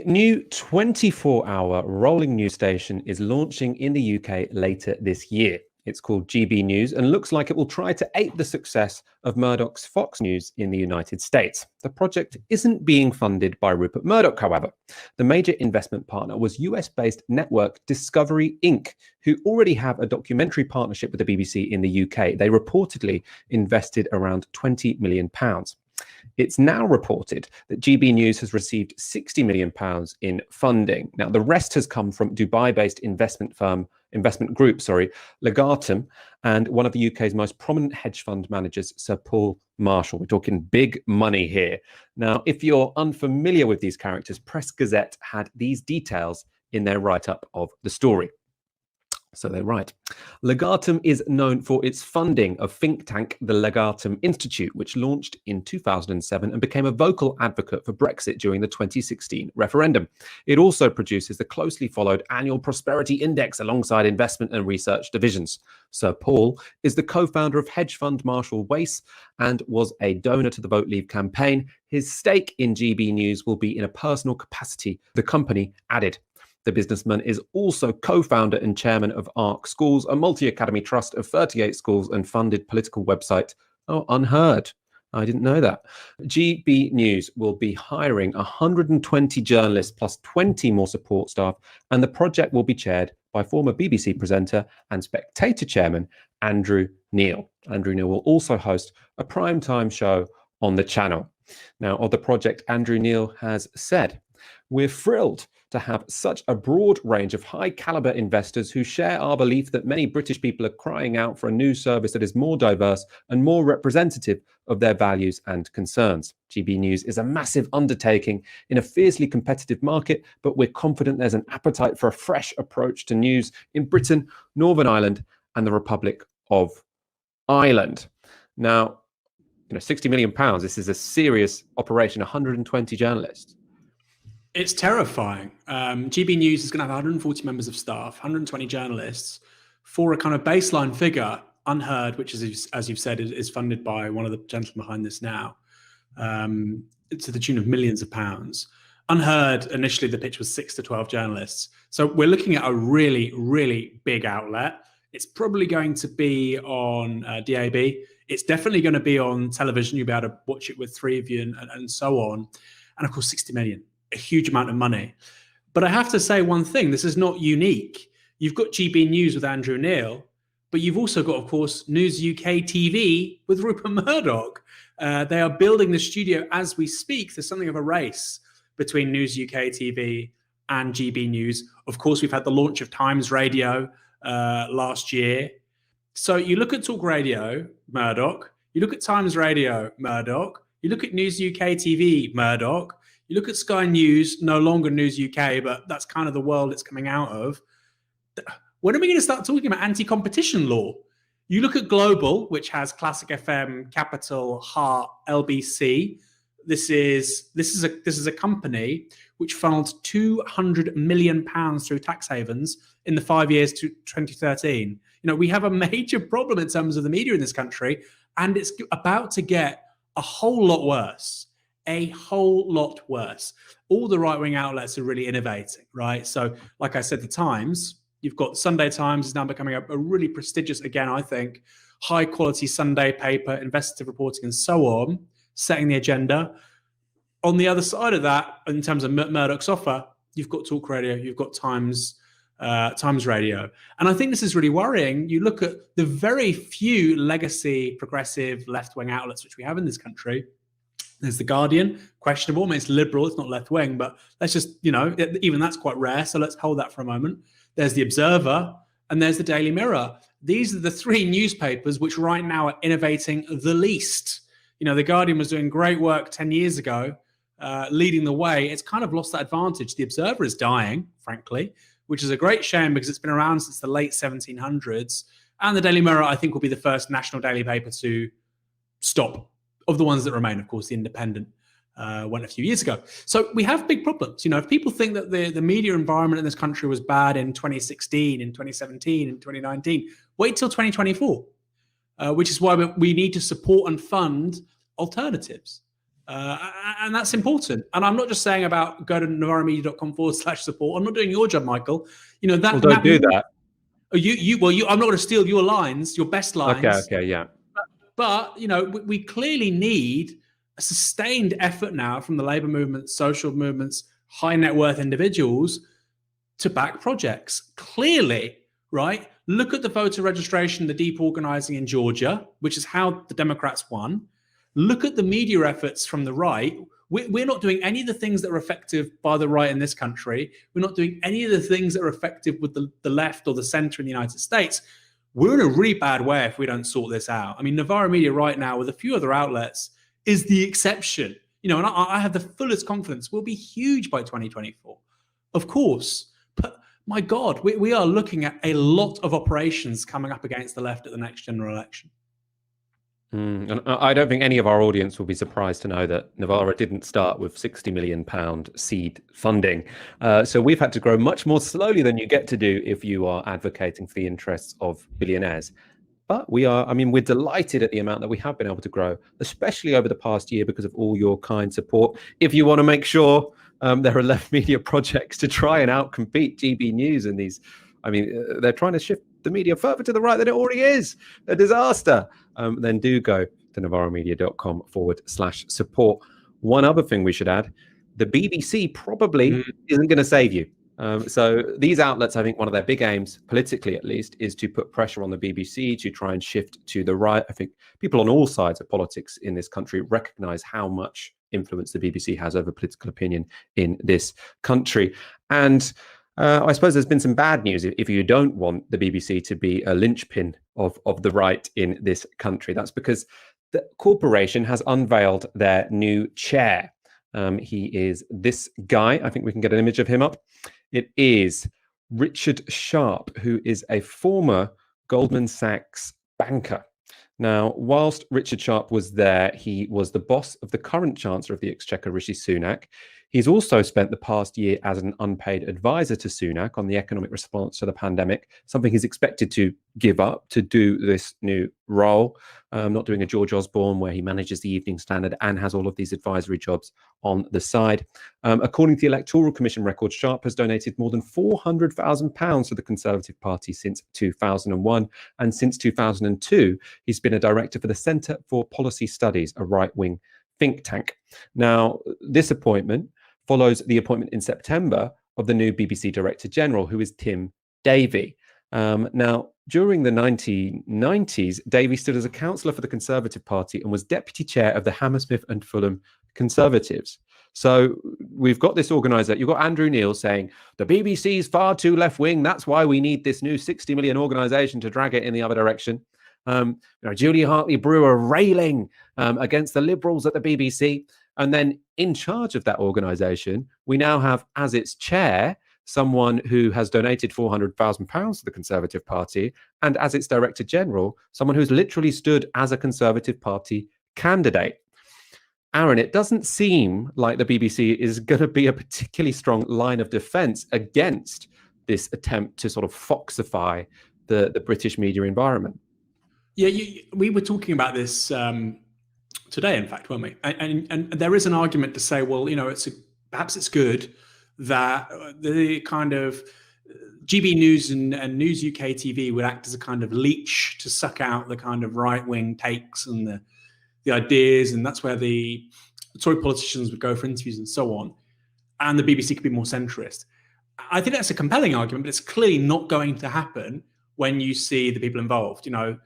new 24-hour rolling news station is launching in the UK later this year. It's called GB News and looks like it will try to ape the success of Murdoch's Fox News in the United States. The project isn't being funded by Rupert Murdoch, however. The major investment partner was US-based network Discovery Inc., who already have a documentary partnership with the BBC in the UK. They reportedly invested around £20 million. It's now reported that GB News has received £60 million in funding. Now, the rest has come from Dubai-based investment group, Legatum, and one of the UK's most prominent hedge fund managers, Sir Paul Marshall. We're talking big money here. Now, if you're unfamiliar with these characters, Press Gazette had these details in their write-up of the story. So they write, Legatum is known for its funding of think tank the Legatum Institute, which launched in 2007 and became a vocal advocate for Brexit during the 2016 referendum. It also produces the closely followed annual Prosperity Index alongside investment and research divisions. Sir Paul is the co-founder of hedge fund Marshall Wace and was a donor to the Vote Leave campaign. His stake in GB News will be in a personal capacity, the company added. The businessman is also co-founder and chairman of ARC Schools, a multi-academy trust of 38 schools and funded political website. Oh, Unheard. I didn't know that. GB News will be hiring 120 journalists plus 20 more support staff, and the project will be chaired by former BBC presenter and Spectator chairman Andrew Neil. Andrew Neil will also host a primetime show on the channel. Now, of the project, Andrew Neil has said, "We're thrilled to have such a broad range of high caliber investors who share our belief that many British people are crying out for a news service that is more diverse and more representative of their values and concerns. GB News is a massive undertaking in a fiercely competitive market, but we're confident there's an appetite for a fresh approach to news in Britain, Northern Ireland, and the Republic of Ireland." Now, £60 million, this is a serious operation, 120 journalists. It's terrifying. GB News is going to have 140 members of staff, 120 journalists, for a kind of baseline figure. Unheard, which is, as you've said, is funded by one of the gentlemen behind this now, to the tune of millions of pounds. Unheard, initially the pitch was 6 to 12 journalists. So we're looking at a really, really big outlet. It's probably going to be on DAB. It's definitely going to be on television. You'll be able to watch it with 3 of you and so on. And of course, 60 million. A huge amount of money. But I have to say one thing, this is not unique. You've got GB News with Andrew Neil, but you've also got, of course, News UK TV with Rupert Murdoch. They are building the studio as we speak. There's something of a race between News UK TV and GB News. Of course, we've had the launch of Times Radio last year. So you look at Talk Radio, Murdoch. You look at Times Radio, Murdoch. You look at News UK TV, Murdoch. You look at Sky News, no longer News UK, but that's kind of the world it's coming out of. When are we going to start talking about anti-competition law? You look at Global, which has Classic FM, Capital, Heart, LBC. This is a company which funneled £200 million through tax havens in the 5 years to 2013. We have a major problem in terms of the media in this country, and it's about to get a whole lot worse. A whole lot worse. All the right-wing outlets are really innovating, right? So, like I said, the Times, you've got Sunday Times is now becoming a really prestigious, again, I think, high-quality Sunday paper, investigative reporting, and so on, setting the agenda. On the other side of that, in terms of Murdoch's offer, you've got Talk Radio, you've got Times Radio. And I think this is really worrying. You look at the very few legacy, progressive, left-wing outlets which we have in this country. There's The Guardian, questionable. I mean, it's liberal, it's not left-wing, but let's just, even that's quite rare. So let's hold that for a moment. There's The Observer and there's the Daily Mirror. These are the 3 newspapers which right now are innovating the least. The Guardian was doing great work 10 years ago, leading the way. It's kind of lost that advantage. The Observer is dying, frankly, which is a great shame because it's been around since the late 1700s. And the Daily Mirror, I think, will be the first national daily paper to stop. Of the ones that remain, of course, the Independent went a few years ago. So we have big problems. If people think that the media environment in this country was bad in 2016, in 2017, in 2019, wait till 2024, which is why we need to support and fund alternatives. And that's important. And I'm not just saying about go to novaramedia.com/support. I'm not doing your job, Michael. You know that. Well, don't do that. I'm not going to steal your lines, your best lines. Okay, yeah. But you know, we clearly need a sustained effort now from the labor movements, social movements, high net worth individuals to back projects. Clearly, right? Look at the voter registration, the deep organizing in Georgia, which is how the Democrats won. Look at the media efforts from the right. We're not doing any of the things that are effective by the right in this country. We're not doing any of the things that are effective with the left or the center in the United States. We're in a really bad way if we don't sort this out. I mean, Novara Media right now, with a few other outlets, is the exception. You know, and I have the fullest confidence we'll be huge by 2024. Of course. But my God, we are looking at a lot of operations coming up against the left at the next general election. And I don't think any of our audience will be surprised to know that Novara didn't start with £60 million seed funding. So we've had to grow much more slowly than you get to do if you are advocating for the interests of billionaires. But we're delighted at the amount that we have been able to grow, especially over the past year because of all your kind support. If you want to make sure there are left media projects to try and outcompete GB News and these, they're trying to shift the media further to the right than it already is. A disaster. Then do go to novaramedia.com/support. One other thing we should add, the BBC probably isn't going to save you. So these outlets, I think one of their big aims, politically at least, is to put pressure on the BBC to try and shift to the right. I think people on all sides of politics in this country recognize how much influence the BBC has over political opinion in this country. And I suppose there's been some bad news if you don't want the BBC to be a linchpin of the right in this country. That's because the corporation has unveiled their new chair. He is this guy. I think we can get an image of him up. It is Richard Sharp, who is a former Goldman Sachs banker. Now, whilst Richard Sharp was there, he was the boss of the current Chancellor of the Exchequer, Rishi Sunak. He's also spent the past year as an unpaid advisor to Sunak on the economic response to the pandemic, something he's expected to give up to do this new role, not doing a George Osborne where he manages the Evening Standard and has all of these advisory jobs on the side. According to the Electoral Commission record, Sharp has donated more than £400,000 to the Conservative Party since 2001. And since 2002, he's been a director for the Centre for Policy Studies, a right-wing think tank. Now, this appointment follows the appointment in September of the new BBC Director General, who is Tim Davie. Now, during the 1990s, Davie stood as a councillor for the Conservative Party and was deputy chair of the Hammersmith and Fulham Conservatives. So we've got this organiser. You've got Andrew Neil saying the BBC is far too left-wing. That's why we need this new 60 million organisation to drag it in the other direction. Julia Hartley-Brewer railing against the Liberals at the BBC. And then in charge of that organisation, we now have as its chair someone who has donated £400,000 to the Conservative Party, and as its Director General, someone who's literally stood as a Conservative Party candidate. Aaron, it doesn't seem like the BBC is going to be a particularly strong line of defence against this attempt to sort of foxify the British media environment. Yeah, we were talking about this today, in fact, weren't we? And there is an argument to say, well, you know, perhaps it's good that the kind of GB News and News UK TV would act as a kind of leech to suck out the kind of right-wing takes and the ideas, and that's where the Tory politicians would go for interviews and so on, and the BBC could be more centrist. I think that's a compelling argument, but it's clearly not going to happen when you see the people involved. You know,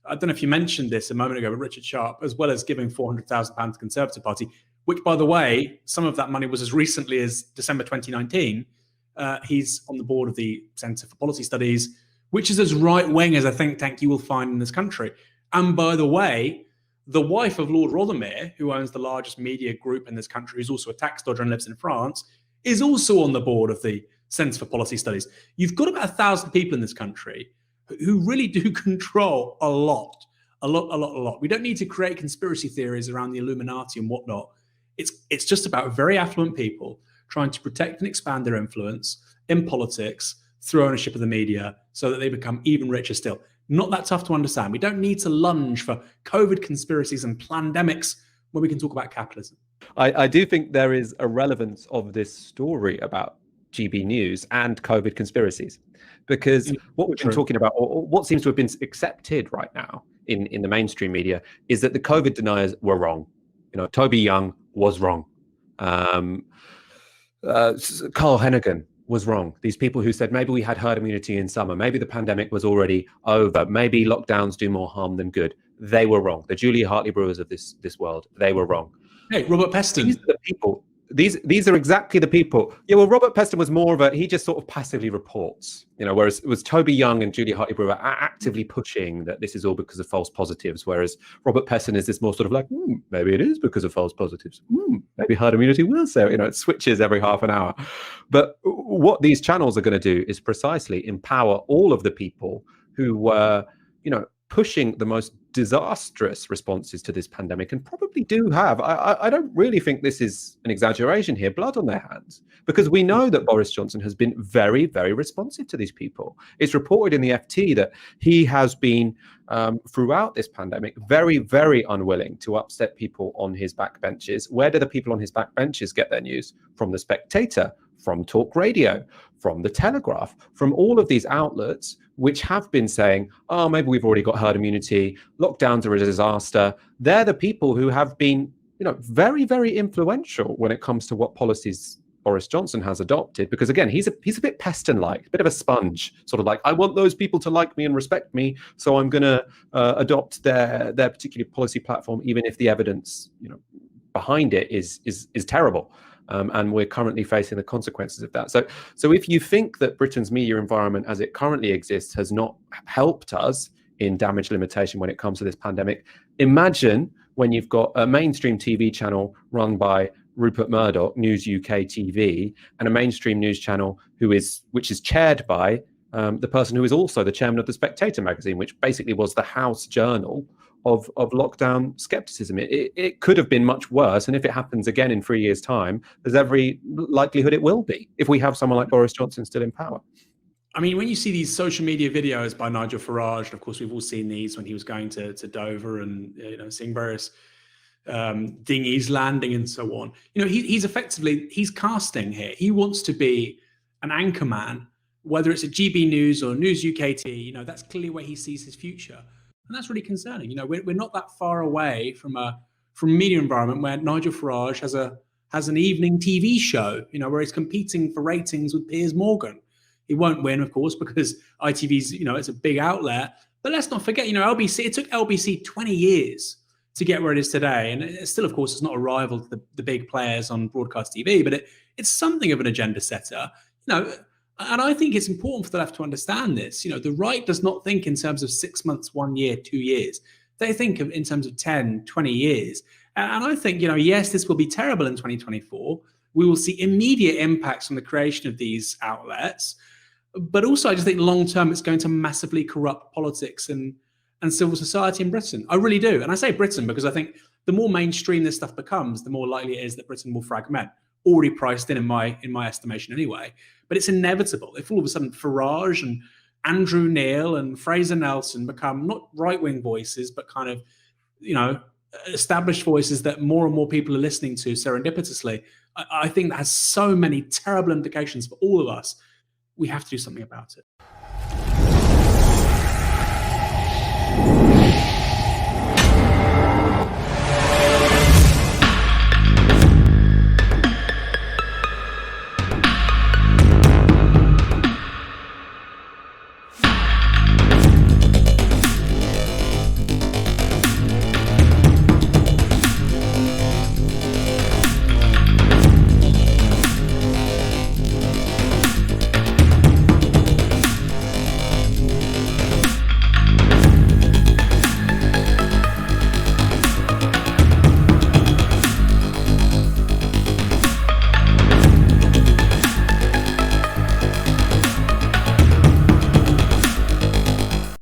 I don't know if you mentioned this a moment ago, but Richard Sharp, as well as giving £400,000 to the Conservative Party, which, by the way, some of that money was as recently as December 2019. He's on the board of the Centre for Policy Studies, which is as right-wing as a think tank you will find in this country. And by the way, the wife of Lord Rothermere, who owns the largest media group in this country, who's also a tax dodger and lives in France, is also on the board of the Centre for Policy Studies. You've got about 1,000 people in this country who really do control a lot. We don't need to create conspiracy theories around the Illuminati and whatnot. It's just about very affluent people trying to protect and expand their influence in politics through ownership of the media so that they become even richer still. Not that tough to understand. We don't need to lunge for COVID conspiracies and pandemics when we can talk about capitalism. I do think there is a relevance of this story about GB News and COVID conspiracies, because what we've been True. talking about, or what seems to have been accepted right now in the mainstream media, is that the COVID deniers were wrong. Toby Young was wrong. Carl Hennigan was wrong. These people who said maybe we had herd immunity in summer, maybe the pandemic was already over, maybe lockdowns do more harm than good. They were wrong. The Julia Hartley-Brewers of this world, they were wrong. Hey, Robert Peston. These are the people. These are exactly the people. Yeah, well, Robert Peston was more of he just sort of passively reports, whereas it was Toby Young and Julia Hartley-Brewer actively pushing that this is all because of false positives, whereas Robert Peston is this more sort of like, maybe it is because of false positives. Maybe herd immunity will say, it switches every half an hour. But what these channels are going to do is precisely empower all of the people who were, pushing the most disastrous responses to this pandemic, and probably do have, I don't really think this is an exaggeration here, blood on their hands, because we know that Boris Johnson has been very, very responsive to these people. It's reported in the FT that he has been, throughout this pandemic, very, very unwilling to upset people on his backbenches. Where do the people on his backbenches get their news? From The Spectator, from Talk Radio, from The Telegraph, from all of these outlets which have been saying, oh, maybe we've already got herd immunity, lockdowns are a disaster. They're the people who have been, very, very influential when it comes to what policies Boris Johnson has adopted. Because again, he's a bit Peston-like, a bit of a sponge, sort of like, I want those people to like me and respect me, so I'm going to adopt their particular policy platform, even if the evidence, behind it is terrible. And we're currently facing the consequences of that. So if you think that Britain's media environment as it currently exists has not helped us in damage limitation when it comes to this pandemic, imagine when you've got a mainstream TV channel run by Rupert Murdoch, News UK TV, and a mainstream news channel which is chaired by the person who is also the chairman of The Spectator magazine, which basically was the house journal of lockdown skepticism. It could have been much worse, and if it happens again in 3 years' time, there's every likelihood it will be if we have someone like Boris Johnson still in power. I mean, when you see these social media videos by Nigel Farage, and of course we've all seen these when he was going to Dover and seeing various dinghies landing and so on. He's casting here. He wants to be an anchor man, whether it's at GB News or News UKT. That's clearly where he sees his future. And that's really concerning. We're not that far away from a media environment where Nigel Farage has an evening TV show, where he's competing for ratings with Piers Morgan. He won't win, of course, because ITV's, it's a big outlet. But let's not forget, LBC, it took LBC 20 years to get where it is today. And it still, of course, is not a rival to the big players on broadcast TV, but it's something of an agenda setter. And I think it's important for the left to understand this. The right does not think in terms of 6 months, 1 year, 2 years. They think in terms of 10, 20 years. And I think, yes, this will be terrible in 2024. We will see immediate impacts from the creation of these outlets. But also, I just think long-term, it's going to massively corrupt politics and civil society in Britain. I really do. And I say Britain because I think the more mainstream this stuff becomes, the more likely it is that Britain will fragment. Already priced in my estimation anyway. But it's inevitable. If all of a sudden Farage and Andrew Neil and Fraser Nelson become not right-wing voices, but kind of, established voices that more and more people are listening to serendipitously, I think that has so many terrible implications for all of us. We have to do something about it.